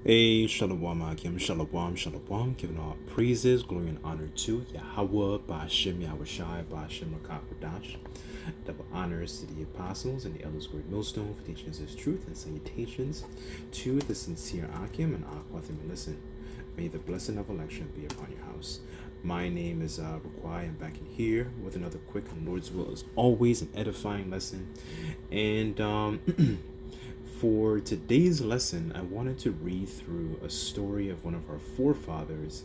Hey, Shalom Akim, Shalom, Shalom, giving all praises, glory, and honor to Yahweh, Ba'ashem, Yahweh Shai, Ba'ashem, Rakakwadash. Double honors to the apostles and the elders, great millstone, for teaching us his truth, and salutations to the sincere Akim and Akwathim. Listen, may the blessing of election be upon your house. My name is Raquai. I'm back in here with another quick and Lord's will is always an edifying lesson. And for today's lesson, I wanted to read through a story of one of our forefathers,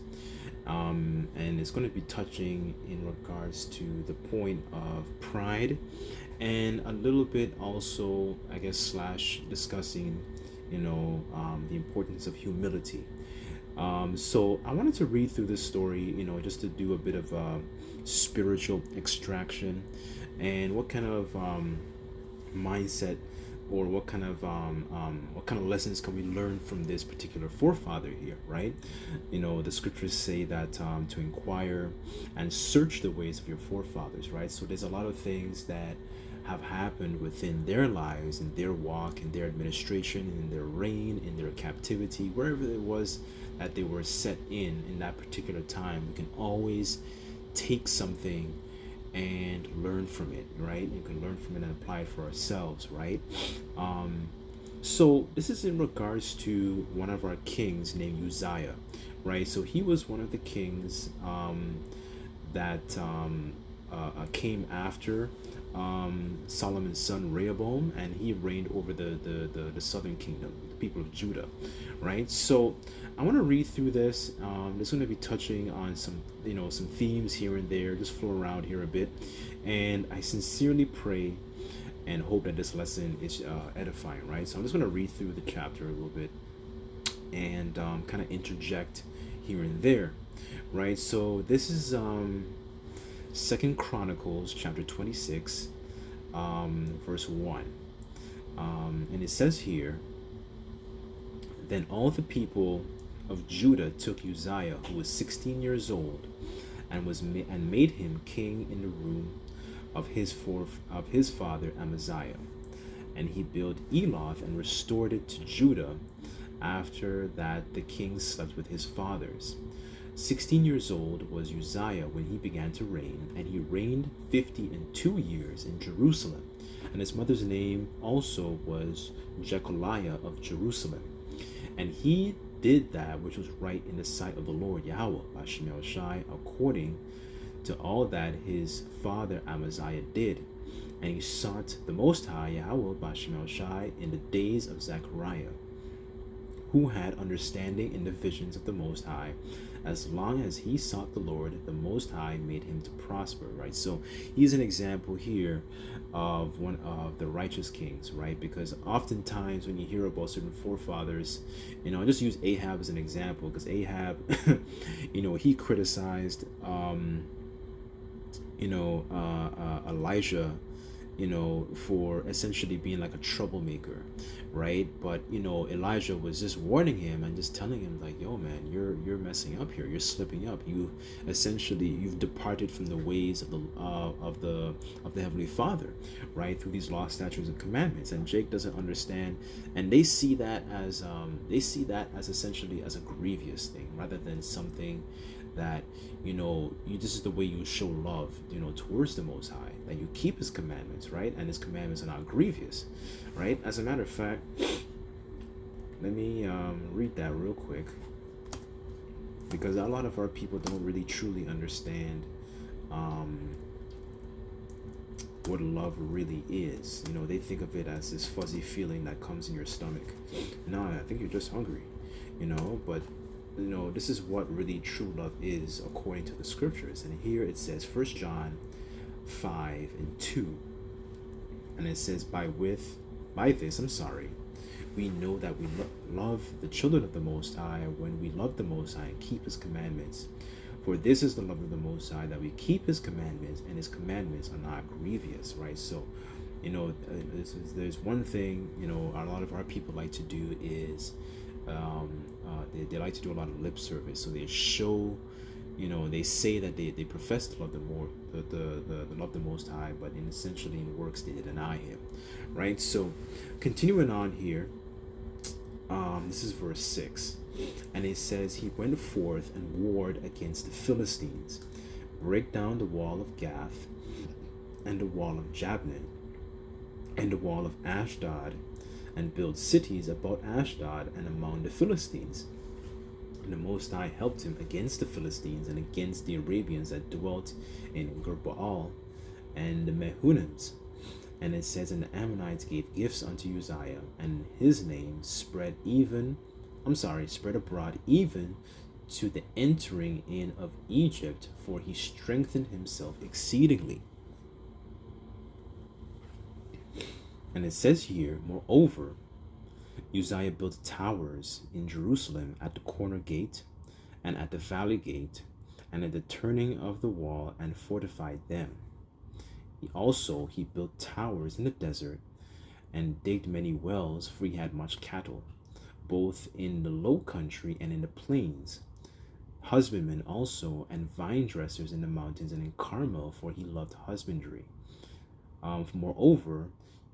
and it's going to be touching in regards to the point of pride, and a little bit also, I guess, slash discussing, the importance of humility. So I wanted to read through this story, just to do a bit of spiritual extraction, and what kind of mindset or what kind of lessons can we learn from this particular forefather here, right? The scriptures say that to inquire and search the ways of your forefathers, right? So there's a lot of things that have happened within their lives, in their walk, in their administration, in their reign, in their captivity, wherever it was that they were set in that particular time. We can always take something and learn from it, right? You can learn from it and apply it for ourselves, right? So this is in regards to one of our kings named Uzziah, right? So he was one of the kings that came after Solomon's son Rehoboam, and he reigned over the southern kingdom, the people of Judah, right? So I want to read through this. It's going to be touching on some themes here and there, just flow around here a bit, and I sincerely pray and hope that this lesson is edifying, right? So I'm just going to read through the chapter a little bit and kind of interject here and there, right? So this is Second Chronicles chapter 26, verse 1, and it says here, "Then all the people of Judah took Uzziah, who was 16 years old, and made him king in the room of his father Amaziah. And he built Eloth and restored it to Judah. After that, the king slept with his fathers. 16 years old was Uzziah when he began to reign, and he reigned 52 years in Jerusalem. And his mother's name also was Jecoliah of Jerusalem. And he did that which was right in the sight of the Lord Yahweh, Ba'ashem Yahweh Shai, according to all that his father Amaziah did. And he sought the Most High Yahweh, Ba'ashem Yahweh Shai, in the days of Zechariah, who had understanding in the visions of the Most High. As long as he sought the Lord, the Most High made him to prosper," right? So he's an example here of one of the righteous kings, right? Because oftentimes when you hear about certain forefathers, I just use Ahab as an example, because Ahab, he criticized, Elijah, for essentially being like a troublemaker, right? But Elijah was just warning him and just telling him, like, "Yo, man, you're messing up here. You're slipping up. You've departed from the ways of the Heavenly Father, right? Through these law, statutes, and commandments." And Jake doesn't understand, and they see that as essentially as a grievous thing, rather than something that this is the way you show love towards the Most High, that you keep his commandments, right? And his commandments are not grievous, right? As a matter of fact, let me read that real quick, because a lot of our people don't really truly understand what love really is. They think of it as this fuzzy feeling that comes in your stomach. No, I think you're just hungry, but this is what really true love is according to the scriptures. And here it says, 1 John 5:2, and it says, by this, we know that we love the children of the Most High, when we love the Most High and keep his commandments. For this is the love of the Most High, that we keep his commandments, and his commandments are not grievous, right? So there's one thing a lot of our people like to do is they like to do a lot of lip service. So they show, they say that they profess to love the love the Most High, but essentially in works they deny him, right? So continuing on here, This is verse 6. And it says, he went forth and warred against the Philistines, break down the wall of Gath, and the wall of Jabneh, and the wall of Ashdod, and build cities about Ashdod and among the Philistines. And the Most High helped him against the Philistines and against the Arabians that dwelt in Gurbaal and the Mehunims. And it says, and the Ammonites gave gifts unto Uzziah, and his name spread abroad even to the entering in of Egypt, for he strengthened himself exceedingly. And it says here, moreover, Uzziah built towers in Jerusalem at the corner gate, and at the valley gate, and at the turning of the wall, and fortified them. He built towers in the desert, and digged many wells, for he had much cattle, both in the low country and in the plains. Husbandmen also, and vine dressers in the mountains and in Carmel, for he loved husbandry. Moreover,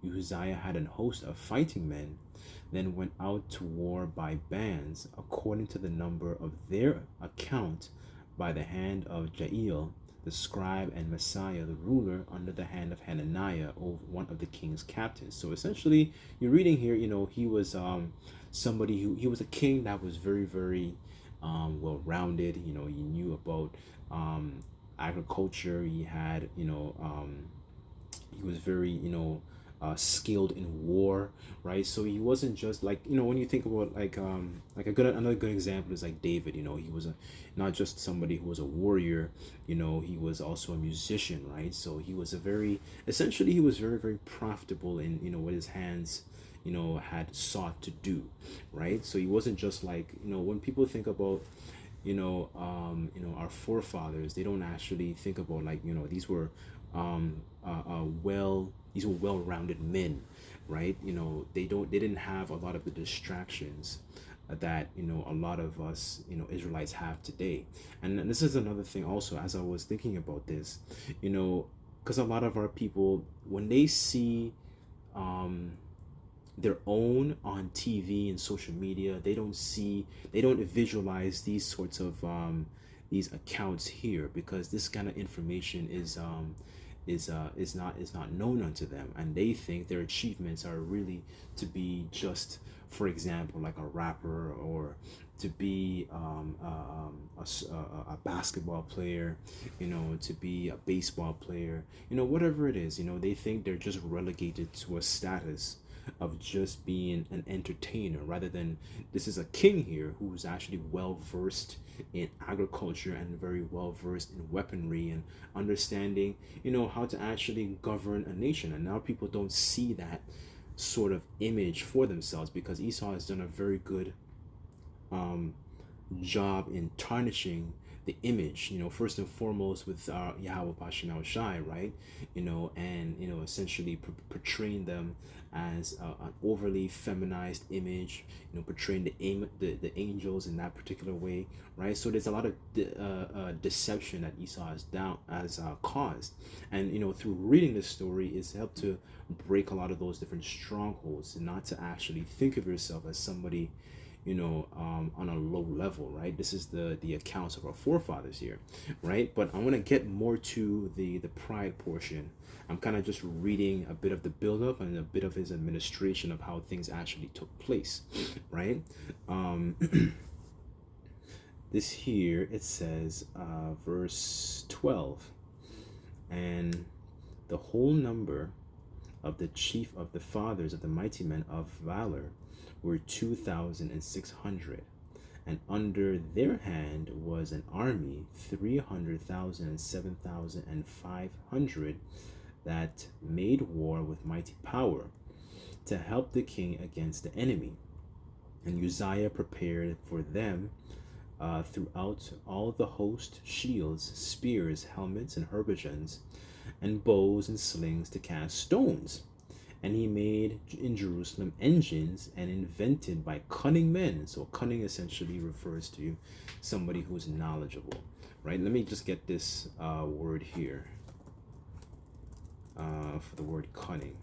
Uzziah had an host of fighting men, then went out to war by bands, according to the number of their account, by the hand of Jael, the scribe, and Messiah, the ruler, under the hand of Hananiah, one of the king's captains. So essentially, you're reading here, he was he was a king that was very, very well-rounded. He knew about agriculture. He had, he was very, skilled in war, right? So he wasn't just like, when you think about another good example is like David. He was not just somebody who was a warrior, he was also a musician, right? So he was he was very, very profitable in, what his hands, had sought to do, right? So he wasn't just like, when people think about, our forefathers, they don't actually think about like, these were well-rounded men, right? They didn't have a lot of the distractions that a lot of us Israelites have today. And this is another thing also, as I was thinking about this, because a lot of our people, when they see their own on TV and social media, they don't visualize these sorts of these accounts here, because this kind of information is not known unto them, and they think their achievements are really to be just, for example, like a rapper, or to be a basketball player, to be a baseball player, whatever it is. They think they're just relegated to a status of just being an entertainer, rather than this is a king here who's actually well versed in agriculture and very well versed in weaponry and understanding how to actually govern a nation. And now people don't see that sort of image for themselves, because Esau has done a very good job in tarnishing the image, first and foremost with Yahweh Bashem Shai, right? And essentially portraying them as an overly feminized image, portraying the angels in that particular way, right? So there's a lot of deception that Esau has caused, and through reading this story, it's helped to break a lot of those different strongholds, and not to actually think of yourself as somebody on a low level, right? This is the accounts of our forefathers here, right? But I want to get more to the pride portion. I'm kind of just reading a bit of the build-up and a bit of his administration of how things actually took place, right? This here, it says, verse 12, and the whole number of the chief of the fathers of the mighty men of valor were 2,600, and under their hand was an army 300,000 and 7,500 that made war with mighty power to help the king against the enemy. And Uzziah prepared for them throughout all the host shields, spears, helmets, and habergeons, and bows and slings to cast stones. And he made in Jerusalem engines and invented by cunning men. So cunning essentially refers to somebody who's knowledgeable, right? Let me just get this word here for the word cunning.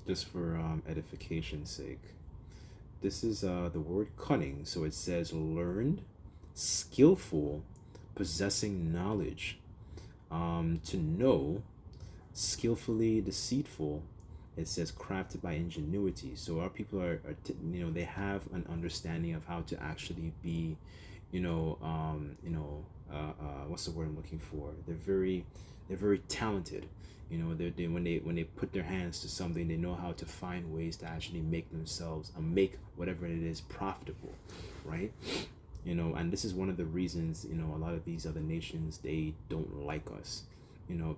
just for edification's sake. This is the word cunning. So it says learned, skillful, possessing knowledge, to know, skillfully deceitful. It says crafted by ingenuity. So our people they have an understanding of how to actually be, what's the word I'm looking for? They're very talented. They when they put their hands to something, they know how to find ways to actually make themselves make whatever it is profitable, right? And this is one of the reasons a lot of these other nations, they don't like us,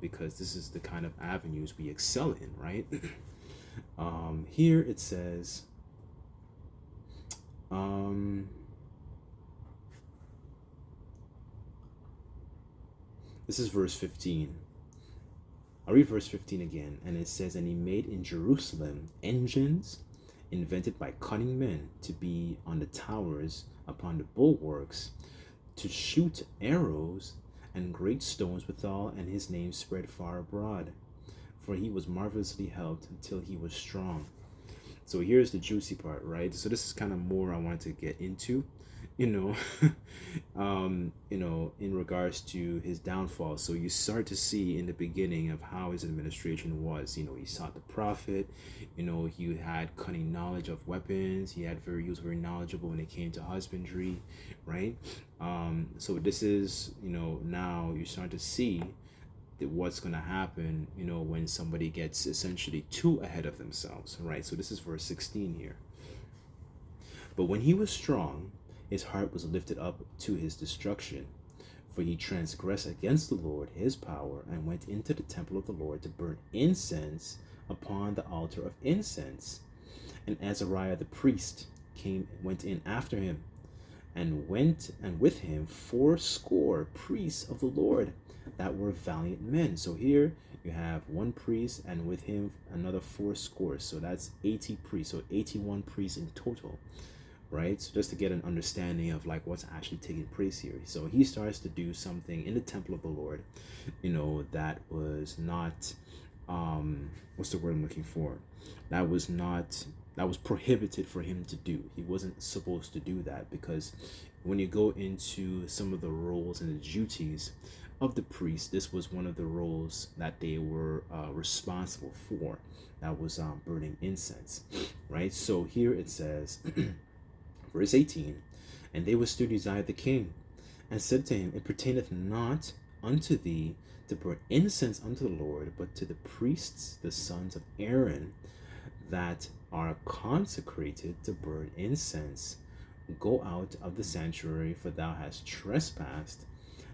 because this is the kind of avenues we excel in, right? Here it says, this is verse 15. I'll read verse 15 again, and it says, and he made in Jerusalem engines invented by cunning men to be on the towers upon the bulwarks, to shoot arrows and great stones withal, and his name spread far abroad. For he was marvelously helped until he was strong. So here's the juicy part, right? So this is kind of more I wanted to get into, in regards to his downfall. So you start to see in the beginning of how his administration was. He sought the prophet. He had cunning knowledge of weapons. He was very knowledgeable when it came to husbandry, right? So this is, now you're starting to see what's going to happen, when somebody gets essentially too ahead of themselves, right? So this is verse 16 here. But when he was strong, his heart was lifted up to his destruction, for he transgressed against the Lord his power, and went into the temple of the Lord to burn incense upon the altar of incense. And Azariah the priest went in after him, and with him 80 priests of the Lord that were valiant men. So here you have one priest, and with him another 80. So that's 80 priests. So 81 priests in total, right? So just to get an understanding of like what's actually taking place here. So he starts to do something in the temple of the Lord, that was not, what's the word I'm looking for? That was prohibited for him to do. He wasn't supposed to do that, because when you go into some of the roles and the duties of the priest, this was one of the roles that they were responsible for. That was burning incense, right? So here it says, verse 18, and they withstood Uzziah the king, and said to him, it pertaineth not unto thee to burn incense unto the Lord, but to the priests, the sons of Aaron, that are consecrated to burn incense. Go out of the sanctuary, for thou hast trespassed.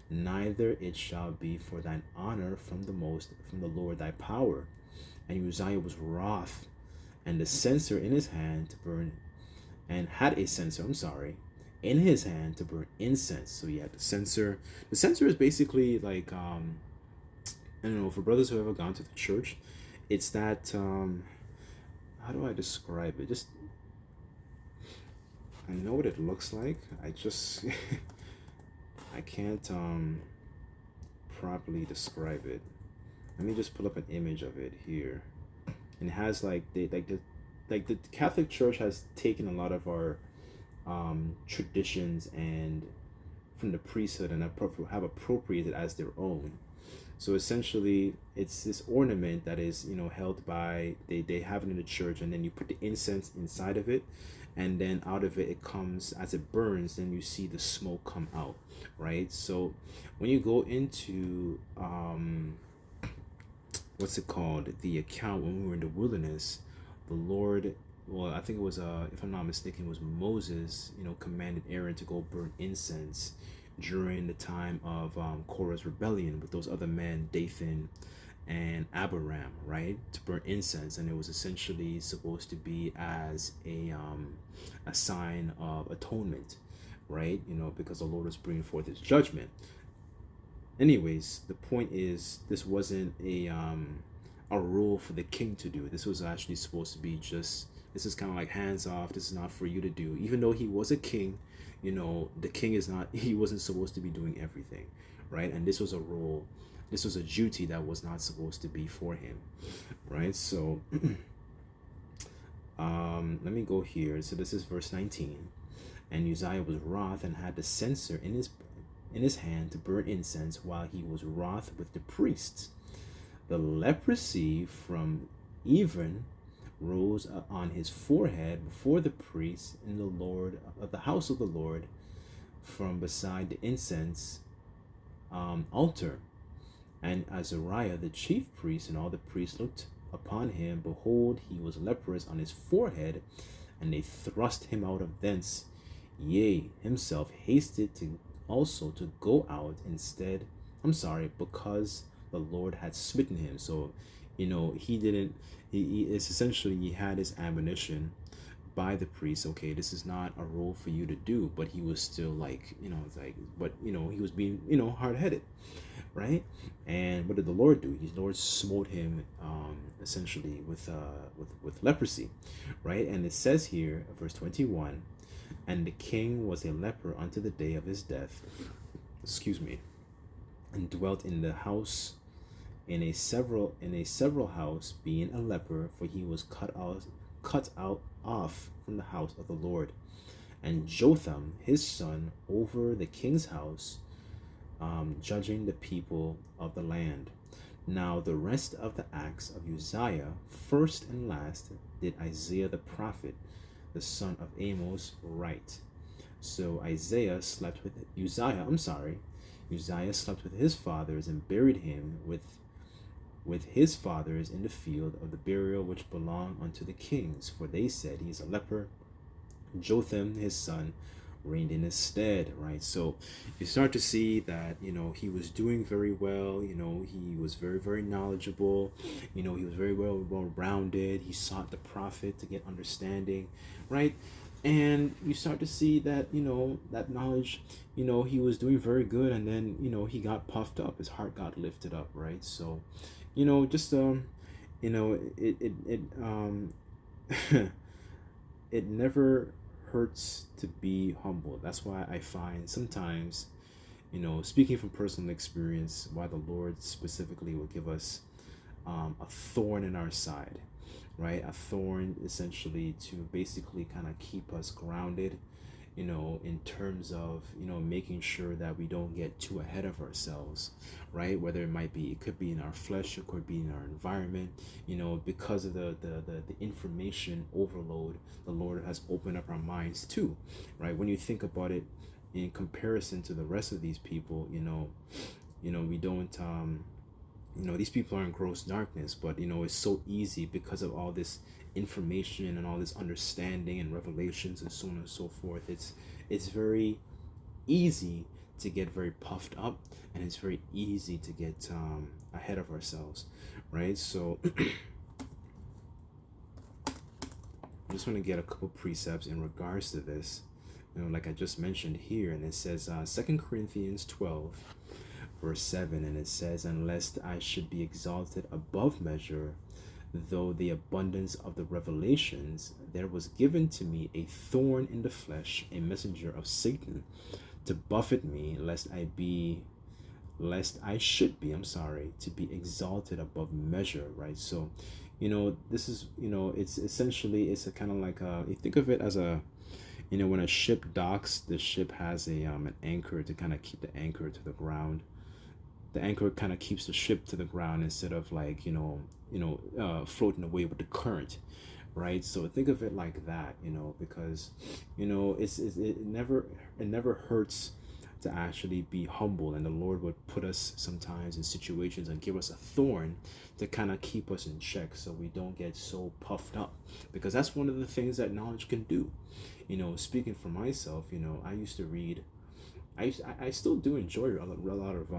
Neither it shall be for thine honor from the Lord thy power. And Uzziah was wroth, and the censer in his hand to burn, and had a censer, in his hand to burn incense. So he had the censer. The censer is basically like, I don't know, for brothers who have ever gone to the church, it's that, how do I describe it? Just, I know what it looks like. I just, I can't properly describe it. Let me just pull up an image of it here. And it has the Catholic Church has taken a lot of our traditions and from the priesthood and have appropriated as their own. So essentially, it's this ornament that is, held by, they have it in the church, and then you put the incense inside of it, and then out of it, it comes, as it burns, then you see the smoke come out, right? So when you go into, what's it called? The account when we were in the wilderness, the Lord, well, I think it was, if I'm not mistaken, it was Moses, commanded Aaron to go burn incense during the time of Korah's rebellion with those other men, Dathan and Abiram, right, to burn incense. And it was essentially supposed to be as a sign of atonement, right, because the Lord was bringing forth his judgment. Anyways, the point is, this wasn't a rule for the king to do. This was actually supposed to be just, this is kind of like hands off. This is not for you to do. Even though he was a king, the king is not, he wasn't supposed to be doing everything, right? And this was a role, this was a duty that was not supposed to be for him, right? So Let me go here. So this is verse 19. And Uzziah was wroth and had the censer in his hand to burn incense while he was wroth with the priests. The leprosy from even rose on his forehead before the priests in the Lord of the house of the Lord, from beside the incense altar. And Azariah the chief priest and all the priests looked upon him. Behold, he was leprous on his forehead, and they thrust him out of thence. Yea, himself hasted to also to go out instead. Because the Lord had smitten him. So, he didn't. It's essentially he had his admonition by the priest. Okay, this is not a role for you to do, but he was still like, he was being, hard headed, right? And what did the Lord do? His Lord smote him, essentially with leprosy, right? And it says here, verse 21, and the king was a leper unto the day of his death. Excuse me. And dwelt in the house in a several house, being a leper, for he was cut out off from the house of the Lord. And Jotham his son over the king's house, judging the people of the land. Now the rest of the acts of Uzziah, first and last, did Isaiah the prophet, the son of Amos, write. So Uzziah slept with his fathers, and buried him with his fathers in the field of the burial which belonged unto the kings, for they said, he is a leper. Jotham his son reigned in his stead, right? So you start to see that, he was doing very well. He was very, very knowledgeable. He was very well rounded. He sought the prophet to get understanding, right? And you start to see that, that knowledge, he was doing very good. And then, he got puffed up. His heart got lifted up, right? So, just, it never hurts to be humble. That's why I find sometimes, speaking from personal experience, why the Lord specifically will give us a thorn in our side, right? A thorn essentially to basically kind of keep us grounded, in terms of, making sure that we don't get too ahead of ourselves, right? Whether it could be in our flesh, it could be in our environment, because of the information overload the Lord has opened up our minds to, right? When you think about it in comparison to the rest of these people, we don't, these people are in gross darkness, but it's so easy because of all this information and all this understanding and revelations and so on and so forth. It's very easy to get very puffed up, and it's very easy to get ahead of ourselves, right? So I just want to get a couple precepts in regards to this, like I just mentioned here. And it says 2 Corinthians 12 verse 7, and it says, unless I should be exalted above measure, though the abundance of the revelations, there was given to me a thorn in the flesh, a messenger of Satan, to buffet me, lest I should be to be exalted above measure, right? So, this is, it's essentially, it's a kind of like you think of it as a, when a ship docks, the ship has an anchor to kind of keep the anchor to the ground. The anchor kind of keeps the ship to the ground instead of like, floating away with the current, right? So think of it like that, because, it never hurts to actually be humble. And the Lord would put us sometimes in situations and give us a thorn to kind of keep us in check, so we don't get so puffed up, because that's one of the things that knowledge can do. Speaking for myself, I used to read, I still do enjoy a lot of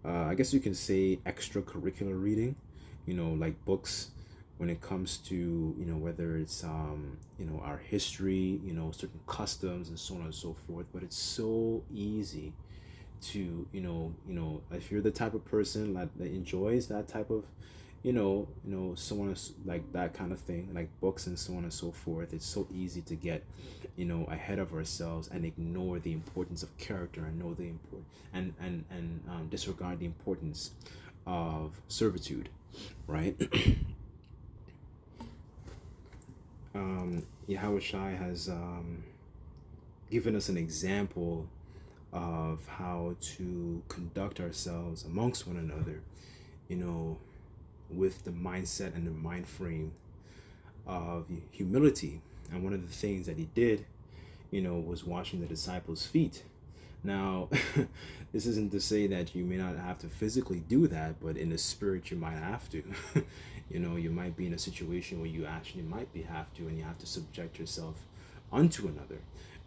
I guess you can say extracurricular reading, like books, when it comes to, whether it's, our history, certain customs and so on and so forth. But it's so easy to, if you're the type of person that enjoys that type of, so on, like that kind of thing, like books and so on and so forth. It's so easy to get, ahead of ourselves and ignore the importance of character, and know the and disregard the importance of servitude, right? Yahweh Shai has given us an example of how to conduct ourselves amongst one another, you know, with the mindset and the mind frame of humility. And one of the things that he did, was washing the disciples' feet. Now, this isn't to say that you may not have to physically do that, but in the spirit, you might have to. You might be in a situation where you actually might be have to, and you have to subject yourself unto another,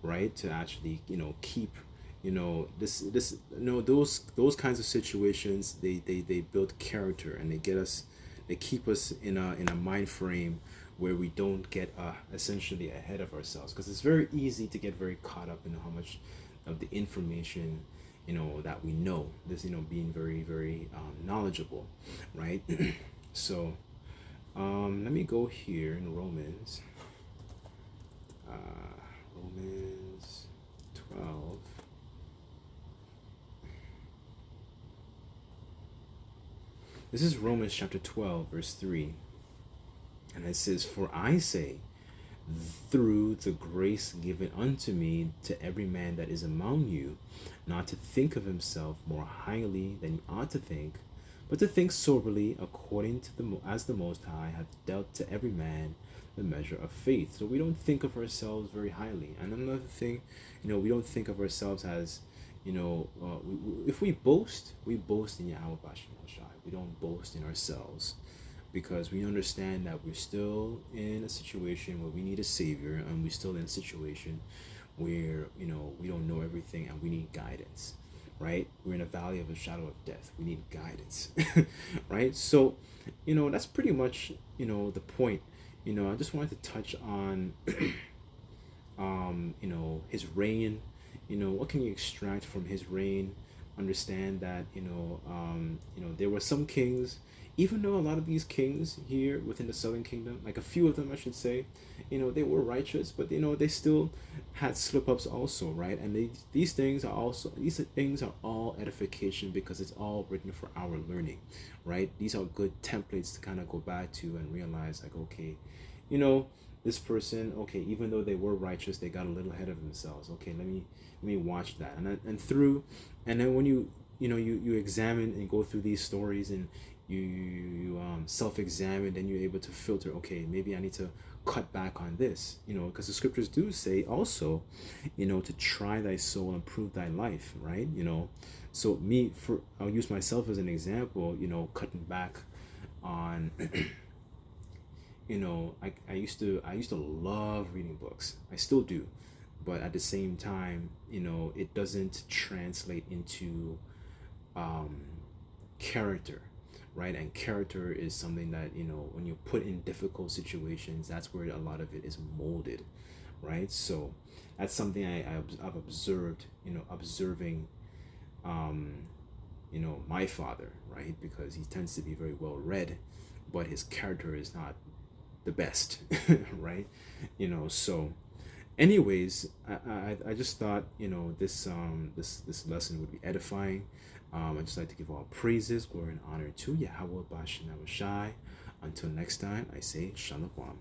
right? To actually, keep, those kinds of situations. They build character, and they keep us in a mind frame where we don't get essentially ahead of ourselves, because it's very easy to get very caught up in how much of the information that we know, this being very very knowledgeable, right? So let me go here in Romans 12. This is Romans chapter 12 verse 3, and it says, "For I say, through the grace given unto me, to every man that is among you, not to think of himself more highly than he ought to think, but to think soberly, according to as the Most High hath dealt to every man the measure of faith." So we don't think of ourselves very highly. And another thing, we don't think of ourselves as, if we boast in Yahweh Bashim Shai. We don't boast in ourselves, because we understand that we're still in a situation where we need a savior, and we're still in a situation where we don't know everything and we need guidance, right? We're in a valley of a shadow of death. We need guidance. Right? So that's pretty much the point. I just wanted to touch on his reign. What can you extract from his reign? Understand that there were some kings, even though a lot of these kings here within the southern kingdom, like a few of them I should say, they were righteous, but they still had slip-ups also, right? And these things are all edification, because it's all written for our learning, right? These are good templates to kind of go back to and realize, like, okay, this person, okay, even though they were righteous, they got a little ahead of themselves. Okay, let me watch that, and then when you examine and go through these stories, and you self-examine, then you're able to filter, okay, maybe I need to cut back on this, because the scriptures do say also, to try thy soul and prove thy life, right? So I'll use myself as an example, cutting back on I used to love reading books. I still do, but at the same time, it doesn't translate into character, right? And character is something that when you put in difficult situations, that's where a lot of it is molded, right? So that's something I've observed, observing my father, right? Because he tends to be very well read, but his character is not the best. Right? So anyways, I just thought this lesson would be edifying. I just like to give all praises, glory, and honor to Yahweh Bashem Shai. Until next time, I say Shalom.